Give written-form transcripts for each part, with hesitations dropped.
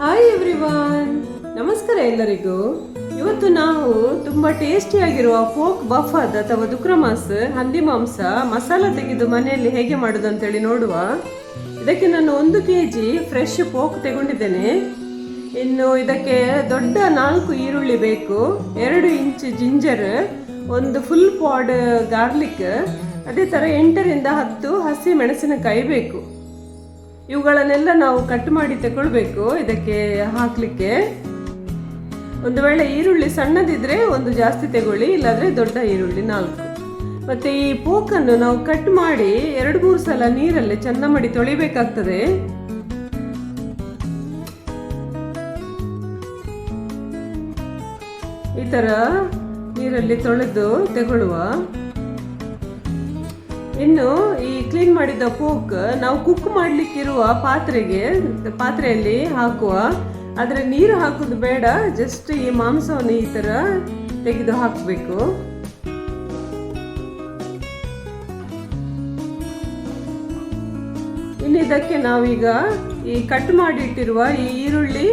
Hi everyone, ನಮಸ್ಕಾರ ಎಲ್ಲರಿಗೂ. ಇವತ್ತು ನಾವು ತುಂಬಾ ಟೇಸ್ಟಿಯಾಗಿರುವ ಪೋಕ್ ಬಫದ್ ಅಥವಾ ದುಕ್ರಮಾಸ್ ಹಂದಿ ಮಾಂಸ ಮಸಾಲ ತೆಗೆದು ಮನೆಯಲ್ಲಿ ಹೇಗೆ ಮಾಡೋದು ಅಂತೇಳಿ ನೋಡುವ. ಇದಕ್ಕೆ ನಾನು 1 kg ಫ್ರೆಶ್ ಪೋಕ್ ತಗೊಂಡಿದ್ದೇನೆ. ಇನ್ನು ಇದಕ್ಕೆ ದೊಡ್ಡ 4 ಈರುಳ್ಳಿ ಬೇಕು, 2 ಇಂಚ್ ಜಿಂಜರ್, ಒಂದು ಫುಲ್ ಪಾಡ್ ಗಾರ್ಲಿಕ್, ಅದೇ ಥರ 8 ರಿಂದ 10 ಹಸಿ ಮೆಣಸಿನಕಾಯಿ ಬೇಕು. ಇವುಗಳನ್ನೆಲ್ಲ ನಾವು ಕಟ್ ಮಾಡಿ ತಗೊಳ್ಬೇಕು ಇದಕ್ಕೆ ಹಾಕಲಿಕ್ಕೆ. ಒಂದು ವೇಳೆ ಈರುಳ್ಳಿ ಸಣ್ಣದಿದ್ರೆ ಒಂದು ಜಾಸ್ತಿ ತಗೊಳ್ಳಿ, ಇಲ್ಲಾಂದ್ರೆ ದೊಡ್ಡ ಈರುಳ್ಳಿ 4. ಮತ್ತೆ ಈ ಪೋಕನ್ನು ನಾವು ಕಟ್ ಮಾಡಿ 2-3 ಸಲ ನೀರಲ್ಲಿ ಚೆಂದ ಮಾಡಿ ತೊಳಿಬೇಕಾಗ್ತದೆ. ಈ ತರ ನೀರಲ್ಲಿ ತೊಳೆದು ತಗೊಳ್ಳುವ. ಇನ್ನು ಈ ಕ್ಲೀನ್ ಮಾಡಿದ ಪೋಕ್ ನಾವು ಕುಕ್ ಮಾಡ್ಲಿಕ್ಕಿರುವ ಪಾತ್ರೆಯಲ್ಲಿ ಹಾಕುವ. ಆದ್ರೆ ನೀರು ಹಾಕುದು ಬೇಡ, ಜಸ್ಟ್ ಈ ಮಾಂಸವನ್ನು ಈ ತರ ತೆಗೆದು ಹಾಕಬೇಕು. ಇನ್ನು ಇದಕ್ಕೆ ನಾವೀಗ ಈ ಕಟ್ ಮಾಡಿಟ್ಟಿರುವ ಈ ಈರುಳ್ಳಿ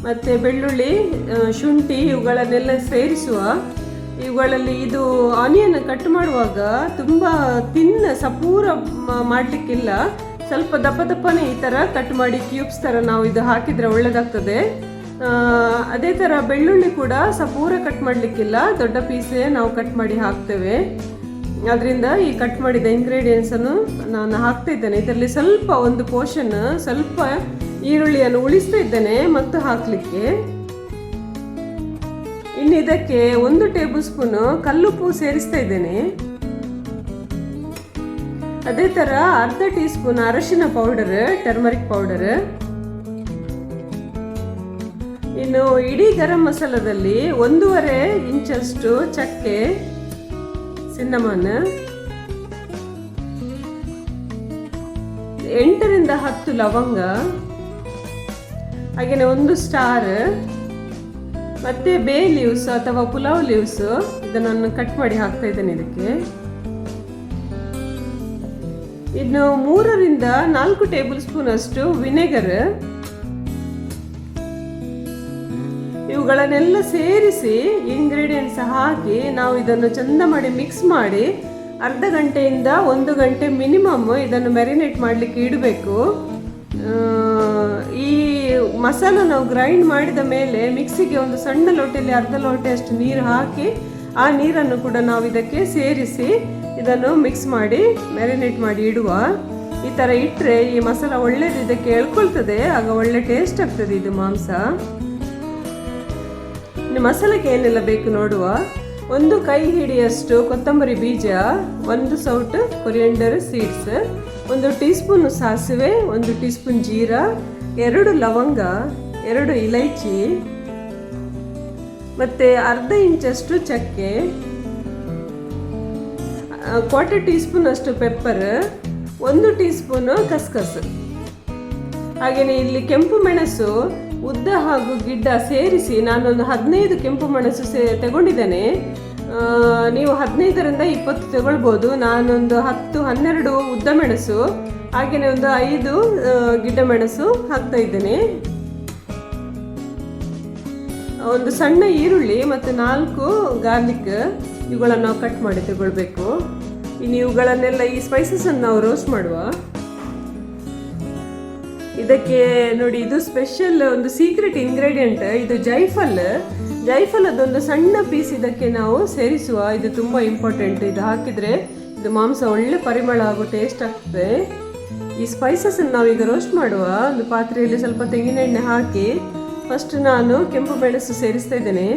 ಮತ್ತೆ ಬೆಳ್ಳುಳ್ಳಿ, ಶುಂಠಿ ಇವುಗಳನ್ನೆಲ್ಲ ಸೇರಿಸುವ. ಇವುಗಳಲ್ಲಿ ಇದು ಆನಿಯನ್ ಕಟ್ ಮಾಡುವಾಗ ತುಂಬಾ ಸಪೂರ ಮಾಡಲಿಕ್ಕಿಲ್ಲ, ಸ್ವಲ್ಪ ದಪ್ಪನೇ ಈ ಥರ ಕಟ್ ಮಾಡಿ ಕ್ಯೂಬ್ಸ್ ಥರ ನಾವು ಇದು ಹಾಕಿದರೆ ಒಳ್ಳೆಯದಾಗ್ತದೆ. ಅದೇ ಥರ ಬೆಳ್ಳುಳ್ಳಿ ಕೂಡ ಸಪೂರ ಕಟ್ ಮಾಡಲಿಕ್ಕಿಲ್ಲ, ದೊಡ್ಡ ಪೀಸೇ ನಾವು ಕಟ್ ಮಾಡಿ ಹಾಕ್ತೇವೆ. ಅದರಿಂದ ಈ ಕಟ್ ಮಾಡಿದ ಇಂಗ್ರೀಡಿಯೆಂಟ್ಸನ್ನು ನಾನು ಹಾಕ್ತಾ ಇದ್ದೇನೆ. ಇದರಲ್ಲಿ ಸ್ವಲ್ಪ ಒಂದು ಪೋರ್ಷನ್ ಸ್ವಲ್ಪ ಈರುಳ್ಳಿಯನ್ನು ಉಳಿಸ್ತಾ ಇದ್ದೇನೆ ಮತ್ತು ಹಾಕಲಿಕ್ಕೆ. ಇನ್ನು ಇದಕ್ಕೆ 1 ಟೇಬಲ್ ಸ್ಪೂನ್ ಕಲ್ಲುಪ್ಪು ಸೇರಿಸ್ತಾ ಇದ್ದೇನೆ. ಅದೇ ತರ ಅರ್ಧ ಟೀ ಸ್ಪೂನ್ ಅರಶಿನ ಪೌಡರ್, ಟರ್ಮರಿಕ್ ಪೌಡರ್. ಇನ್ನು ಇಡೀ ಗರಂ ಮಸಾಲದಲ್ಲಿ 1.5 ಇಂಚಷ್ಟು ಚಕ್ಕೆ, ಸಿನ್ನಮನ್, 8 ರಿಂದ 10 ಲವಂಗ, ಹಾಗೇನೆ 1 ಸ್ಟಾರ್, ಮತ್ತೆ ಬೇ ಲೀವ್ಸ್ ಅಥವಾ ಪುಲಾವ್ ಲೀವ್ಸ್ ಇದನ್ನು ಕಟ್ ಮಾಡಿ ಹಾಕ್ತಾ ಇದ್ದೇನೆ ಇದಕ್ಕೆ. ಇನ್ನು 3 ರಿಂದ 4 ಟೇಬಲ್ ಸ್ಪೂನ್ ಅಷ್ಟು ವಿನೆಗರ್. ಇವುಗಳನ್ನೆಲ್ಲ ಸೇರಿಸಿ ಇಂಗ್ರೀಡಿಯೆಂಟ್ಸ್ ಹಾಕಿ ನಾವು ಇದನ್ನು ಚಂದ ಮಾಡಿ ಮಿಕ್ಸ್ ಮಾಡಿ ಅರ್ಧ ಗಂಟೆಯಿಂದ 1 ಗಂಟೆ ಮಿನಿಮಮ್ ಇದನ್ನು ಮ್ಯಾರಿನೇಟ್ ಮಾಡಲಿಕ್ಕೆ ಇಡಬೇಕು. ಈ ಮಸಾಲ ನಾವು ಗ್ರೈಂಡ್ ಮಾಡಿದ ಮೇಲೆ ಮಿಕ್ಸಿಗೆ ಒಂದು ಸಣ್ಣ ಲೋಟೆಯಲ್ಲಿ ಅರ್ಧ ಲೋಟೆ ಅಷ್ಟು ನೀರು ಹಾಕಿ ಆ ನೀರನ್ನು ಕೂಡ ನಾವು ಇದಕ್ಕೆ ಸೇರಿಸಿ ಇದನ್ನು ಮಿಕ್ಸ್ ಮಾಡಿ ಮ್ಯಾರಿನೇಟ್ ಮಾಡಿ ಇಡುವ. ಈ ಥರ ಇಟ್ಟರೆ ಈ ಮಸಾಲ ಒಳ್ಳೇದು ಇದಕ್ಕೆ ಎಳ್ಕೊಳ್ತದೆ, ಆಗ ಒಳ್ಳೆ ಟೇಸ್ಟ್ ಆಗ್ತದೆ ಇದು ಮಾಂಸ. ಇನ್ನು ಮಸಾಲೆಗೆ ಏನೆಲ್ಲ ಬೇಕು ನೋಡುವ. 1 ಕೈ ಹಿಡಿಯಷ್ಟು ಕೊತ್ತಂಬರಿ ಬೀಜ, 1 ಸೌಟು ಕೊರಿಯಂಡರ್ ಸೀಡ್ಸ್, 1 ಟೀ ಸ್ಪೂನ್ ಸಾಸಿವೆ, 1 ಟೀ ಸ್ಪೂನ್ ಜೀರಾ, 2 ಲವಂಗ, 2 ಇಲೈಚಿ, ಮತ್ತೆ ಅರ್ಧ ಇಂಚಷ್ಟು ಚಕ್ಕೆ, 1/4 ಟೀ ಸ್ಪೂನ್ ಅಷ್ಟು ಪೆಪ್ಪರ್, 1 ಟೀ ಸ್ಪೂನ್ ಕಸ್ಕಸ್. ಹಾಗೆಯೇ ಇಲ್ಲಿ ಕೆಂಪು ಮೆಣಸು ಉದ್ದ ಹಾಗೂ ಗಿಡ್ಡ ಸೇರಿಸಿ ನಾನೊಂದು 15 ಕೆಂಪು ಮೆಣಸು ತಗೊಂಡಿದ್ದೇನೆ. ನೀವು 15 ರಿಂದ 20 ತಗೊಳ್ಬೋದು. ನಾನೊಂದು 10-12 ಉದ್ದ ಮೆಣಸು, ಹಾಗೆಯೇ ಒಂದು 5 ಗಿಡ್ಡ ಮೆಣಸು ಹಾಕ್ತಾ ಇದ್ದೇನೆ. ಒಂದು ಸಣ್ಣ ಈರುಳ್ಳಿ ಮತ್ತು 4 ಗಾರ್ಲಿಕ್, ಇವುಗಳನ್ನು ನಾವು ಕಟ್ ಮಾಡಿ ತಗೊಳ್ಬೇಕು. ಇನ್ನು ಇವುಗಳನ್ನೆಲ್ಲ ಈ ಸ್ಪೈಸಸ್ ಅನ್ನು ನಾವು ರೋಸ್ಟ್ ಮಾಡುವ. ಇದಕ್ಕೆ ನೋಡಿ, ಇದು ಸ್ಪೆಷಲ್ ಒಂದು ಸೀಕ್ರೆಟ್ ಇಂಗ್ರೀಡಿಯೆಂಟ್, ಇದು ಜೈಫಲ್ ಅದೊಂದು ಸಣ್ಣ ಪೀಸ್ ಇದಕ್ಕೆ ನಾವು ಸೇರಿಸುವ. ಇದು ತುಂಬಾ ಇಂಪಾರ್ಟೆಂಟ್. ಇದು ಹಾಕಿದ್ರೆ ಇದು ಮಾಂಸ ಒಳ್ಳೆ ಪರಿಮಳ ಹಾಗೂ ಟೇಸ್ಟ್ ಆಗ್ತದೆ. ಈ ಸ್ಪೈಸಸ್ ಅನ್ನು ನಾವೀಗ ರೋಸ್ಟ್ ಮಾಡುವ. ಒಂದು ಪಾತ್ರೆಯಲ್ಲಿ ಸ್ವಲ್ಪ ತೆಂಗಿನ ಎಣ್ಣೆ ಹಾಕಿ ಫಸ್ಟ್ ನಾನು ಕೆಂಪು ಮೆಣಸು ಸೇರಿಸ್ತಾ ಇದ್ದೇನೆ.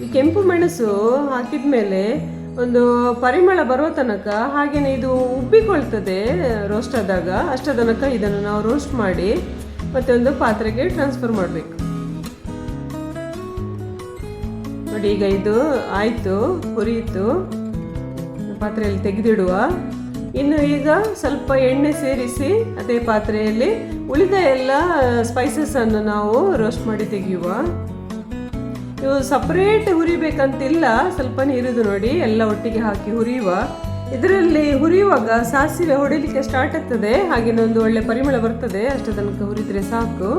ಈ ಕೆಂಪು ಮೆಣಸು ಹಾಕಿದ ಮೇಲೆ ಒಂದು ಪರಿಮಳ ಬರೋ ತನಕ, ಹಾಗೇನೆ ಇದು ಉಬ್ಬಿಕೊಳ್ತದೆ ರೋಸ್ಟ್ ಆದಾಗ, ಅಷ್ಟ ತನಕ ಇದನ್ನು ನಾವು ರೋಸ್ಟ್ ಮಾಡಿ ಮತ್ತೆ ಒಂದು ಪಾತ್ರೆಗೆ ಟ್ರಾನ್ಸ್ಫರ್ ಮಾಡಬೇಕು. ನೋಡಿ, ಈಗ ಇದು ಆಯಿತು, ಹುರಿಯಿತು, ಪಾತ್ರೆಯಲ್ಲಿ ತೆಗೆದಿಡುವ. ಇನ್ನು ಈಗ ಸ್ವಲ್ಪ ಎಣ್ಣೆ ಸೇರಿಸಿ ಅದೇ ಪಾತ್ರೆಯಲ್ಲಿ ಉಳಿದ ಎಲ್ಲ ಸ್ಪೈಸಸ್ ಅನ್ನು ನಾವು ರೋಸ್ಟ್ ಮಾಡಿ ತೆಗೆಯುವ. ಇವು ಸಪರೇಟ್ ಹುರಿಬೇಕಂತಿಲ್ಲ, ಸ್ವಲ್ಪ ನೀರಿದು ನೋಡಿ ಎಲ್ಲ ಒಟ್ಟಿಗೆ ಹಾಕಿ ಹುರಿಯುವ. ಇದರಲ್ಲಿ ಹುರಿಯುವಾಗ ಸಾಸಿವೆ ಹೊಡಿಲಿಕ್ಕೆ ಸ್ಟಾರ್ಟ್ ಆಗ್ತದೆ, ಹಾಗೇನೆ ಒಂದು ಒಳ್ಳೆ ಪರಿಮಳ ಬರ್ತದೆ. ಅಷ್ಟು ತನಕ ಹುರಿದ್ರೆ ಸಾಕು.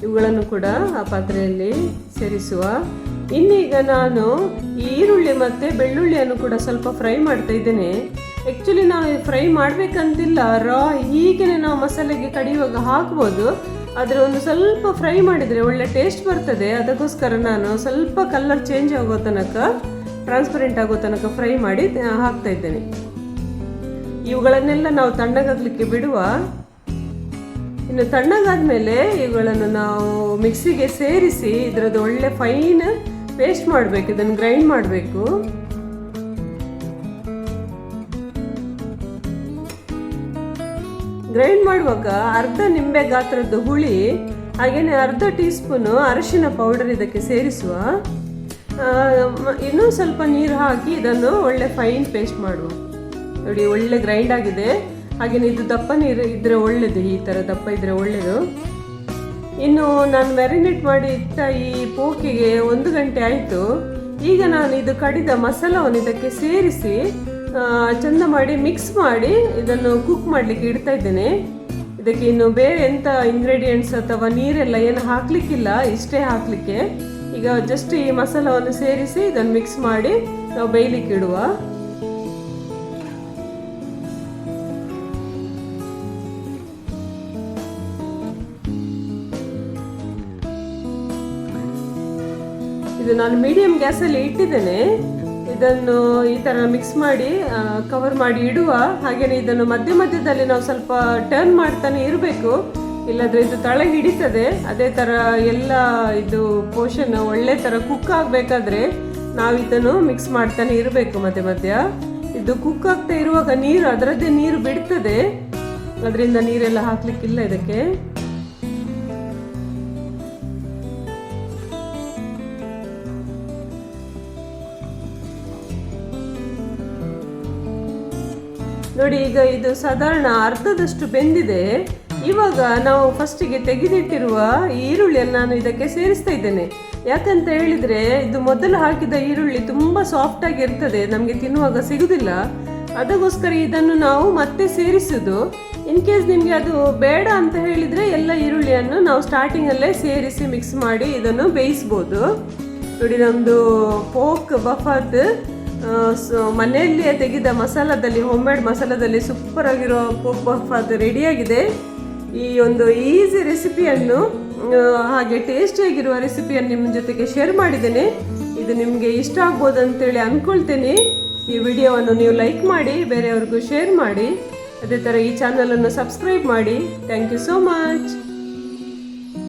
ಇವುಗಳನ್ನು ಕೂಡ ಆ ಪಾತ್ರೆಯಲ್ಲಿ ಸೇರಿಸುವ. ಇನ್ನೀಗ ನಾನು ಈರುಳ್ಳಿ ಮತ್ತು ಬೆಳ್ಳುಳ್ಳಿಯನ್ನು ಕೂಡ ಸ್ವಲ್ಪ ಫ್ರೈ ಮಾಡ್ತಾ ಇದ್ದೇನೆ. ಆ್ಯಕ್ಚುಲಿ ನಾವು ಫ್ರೈ ಮಾಡಬೇಕಂತಿಲ್ಲ, ರಾ ಹೀಗೆ ನಾವು ಮಸಾಲೆಗೆ ಕಡಿಯುವಾಗ ಹಾಕ್ಬೋದು. ಆದರೆ ಒಂದು ಸ್ವಲ್ಪ ಫ್ರೈ ಮಾಡಿದರೆ ಒಳ್ಳೆ ಟೇಸ್ಟ್ ಬರ್ತದೆ. ಅದಕ್ಕೋಸ್ಕರ ನಾನು ಸ್ವಲ್ಪ ಕಲರ್ ಚೇಂಜ್ ಆಗೋ ತನಕ, ಟ್ರಾನ್ಸ್ಪರೆಂಟ್ ಆಗೋ ತನಕ ಫ್ರೈ ಮಾಡಿ ಹಾಕ್ತಾ ಇದ್ದೇನೆ. ಇವುಗಳನ್ನೆಲ್ಲ ನಾವು ತಣ್ಣಗಾಗಲಿಕ್ಕೆ ಬಿಡುವ. ಇನ್ನು ತಣ್ಣಗಾದ್ಮೇಲೆ ಇವುಗಳನ್ನು ನಾವು ಮಿಕ್ಸಿಗೆ ಸೇರಿಸಿ ಇದರದ್ದು ಒಳ್ಳೆ ಫೈನ್ ಪೇಸ್ಟ್ ಮಾಡಬೇಕು. ಇದನ್ನು ಗ್ರೈಂಡ್ ಮಾಡಬೇಕು. ಗ್ರೈಂಡ್ ಮಾಡುವಾಗ ಅರ್ಧ ನಿಂಬೆ ಗಾತ್ರದ್ದು ಹುಳಿ, ಹಾಗೆಯೇ ಅರ್ಧ ಟೀ ಸ್ಪೂನು ಅರಿಶಿನ ಪೌಡರ್ ಇದಕ್ಕೆ ಸೇರಿಸುವ. ಇನ್ನೂ ಸ್ವಲ್ಪ ನೀರು ಹಾಕಿ ಇದನ್ನು ಒಳ್ಳೆ ಫೈನ್ ಪೇಸ್ಟ್ ಮಾಡುವ. ನೋಡಿ, ಒಳ್ಳೆ ಗ್ರೈಂಡ್ ಆಗಿದೆ. ಹಾಗೆಯೇ ಇದು ದಪ್ಪ ನೀರು ಇದ್ದರೆ ಒಳ್ಳೆಯದು, ಈ ಥರ ದಪ್ಪ ಇದ್ದರೆ ಒಳ್ಳೆಯದು. ಇನ್ನು ನಾನು ಮ್ಯಾರಿನೇಟ್ ಮಾಡಿ ಇಟ್ಟ ಈ ಪೋಕಿಗೆ 1 ಗಂಟೆ ಆಯಿತು. ಈಗ ನಾನು ಇದು ಕಡಿದ ಮಸಾಲವನ್ನು ಇದಕ್ಕೆ ಸೇರಿಸಿ ಚೆಂದ ಮಾಡಿ ಮಿಕ್ಸ್ ಮಾಡಿ ಇದನ್ನು ಕುಕ್ ಮಾಡಲಿಕ್ಕೆ ಇಡ್ತಾ ಇದ್ದೇನೆ. ಇದಕ್ಕೆ ಇನ್ನು ಬೇರೆ ಎಂಥ ಇಂಗ್ರೀಡಿಯೆಂಟ್ಸ್ ಅಥವಾ ನೀರೆಲ್ಲ ಏನು ಹಾಕಲಿಕ್ಕಿಲ್ಲ, ಇಷ್ಟೇ ಹಾಕಲಿಕ್ಕೆ. ಈಗ ಜಸ್ಟ್ ಈ ಮಸಾಲವನ್ನು ಸೇರಿಸಿ ಇದನ್ನು ಮಿಕ್ಸ್ ಮಾಡಿ ನಾವು ಬೇಯಲಿಕ್ಕೆ ಇಡುವ. ಇದು ನಾನು ಮೀಡಿಯಂ ಗ್ಯಾಸಲ್ಲಿ ಇಟ್ಟಿದ್ದೇನೆ. ಇದನ್ನು ಈ ಥರ ಮಿಕ್ಸ್ ಮಾಡಿ ಕವರ್ ಮಾಡಿ ಇಡುವ. ಹಾಗೆಯೇ ಇದನ್ನು ಮಧ್ಯ ಮಧ್ಯದಲ್ಲಿ ನಾವು ಸ್ವಲ್ಪ ಟರ್ನ್ ಮಾಡ್ತಾನೆ ಇರಬೇಕು, ಇಲ್ಲದ್ರೆ ಇದು ತಳ ಹಿಡಿತದೆ. ಅದೇ ಥರ ಎಲ್ಲ ಇದು ಪೋರ್ಷನ್ ಒಳ್ಳೆ ಥರ ಕುಕ್ ಆಗಬೇಕಾದ್ರೆ ನಾವು ಇದನ್ನು ಮಿಕ್ಸ್ ಮಾಡ್ತಾನೆ ಇರಬೇಕು ಮಧ್ಯ ಮಧ್ಯ. ಇದು ಕುಕ್ ಆಗ್ತಾ ಇರುವಾಗ ನೀರು ಅದರದ್ದೇ ನೀರು ಬಿಡ್ತದೆ, ಅದರಿಂದ ನೀರೆಲ್ಲ ಹಾಕ್ಲಿಕ್ಕಿಲ್ಲ ಇದಕ್ಕೆ. ನೋಡಿ, ಈಗ ಇದು ಸಾಧಾರಣ ಅರ್ಧದಷ್ಟು ಬೆಂದಿದೆ. ಇವಾಗ ನಾವು ಫಸ್ಟಿಗೆ ತೆಗೆದಿಟ್ಟಿರುವ ಈರುಳ್ಳಿಯನ್ನು ನಾನು ಇದಕ್ಕೆ ಸೇರಿಸ್ತಾ ಇದ್ದೇನೆ. ಯಾಕಂತ ಹೇಳಿದರೆ ಇದು ಮೊದಲು ಹಾಕಿದ ಈರುಳ್ಳಿ ತುಂಬ ಸಾಫ್ಟಾಗಿ ಇರ್ತದೆ, ನಮಗೆ ತಿನ್ನುವಾಗ ಸಿಗುವುದಿಲ್ಲ. ಅದಕ್ಕೋಸ್ಕರ ಇದನ್ನು ನಾವು ಮತ್ತೆ ಸೇರಿಸೋದು. ಇನ್ ಕೇಸ್ ನಿಮಗೆ ಅದು ಬೇಡ ಅಂತ ಹೇಳಿದರೆ ಎಲ್ಲ ಈರುಳ್ಳಿಯನ್ನು ನಾವು ಸ್ಟಾರ್ಟಿಂಗಲ್ಲೇ ಸೇರಿಸಿ ಮಿಕ್ಸ್ ಮಾಡಿ ಇದನ್ನು ಬೇಯಿಸ್ಬೋದು. ನೋಡಿ, ನಮ್ಮದು ಪೋಕ್ ಬಫಾತ್ ಮನೆಯಲ್ಲಿಯೇ ತೆಗೆದ ಮಸಾಲದಲ್ಲಿ, ಹೋಮ್ ಮೇಡ್ ಮಸಾಲದಲ್ಲಿ ಸೂಪರ್ ಆಗಿರೋ ಪೋಕ್ ಬಫಾತ್ ರೆಡಿಯಾಗಿದೆ. ಈ ಒಂದು ಈಸಿ ರೆಸಿಪಿಯನ್ನು, ಹಾಗೆ ಟೇಸ್ಟಿಯಾಗಿರುವ ರೆಸಿಪಿಯನ್ನು ನಿಮ್ಮ ಜೊತೆಗೆ ಶೇರ್ ಮಾಡಿದ್ದೇನೆ. ಇದು ನಿಮಗೆ ಇಷ್ಟ ಆಗ್ಬೋದು ಅಂತೇಳಿ ಅಂದ್ಕೊಳ್ತೇನೆ. ಈ ವಿಡಿಯೋವನ್ನು ನೀವು ಲೈಕ್ ಮಾಡಿ, ಬೇರೆಯವ್ರಿಗೂ ಶೇರ್ ಮಾಡಿ. ಅದೇ ಥರ ಈ ಚಾನಲನ್ನು ಸಬ್ಸ್ಕ್ರೈಬ್ ಮಾಡಿ. Thank you so much.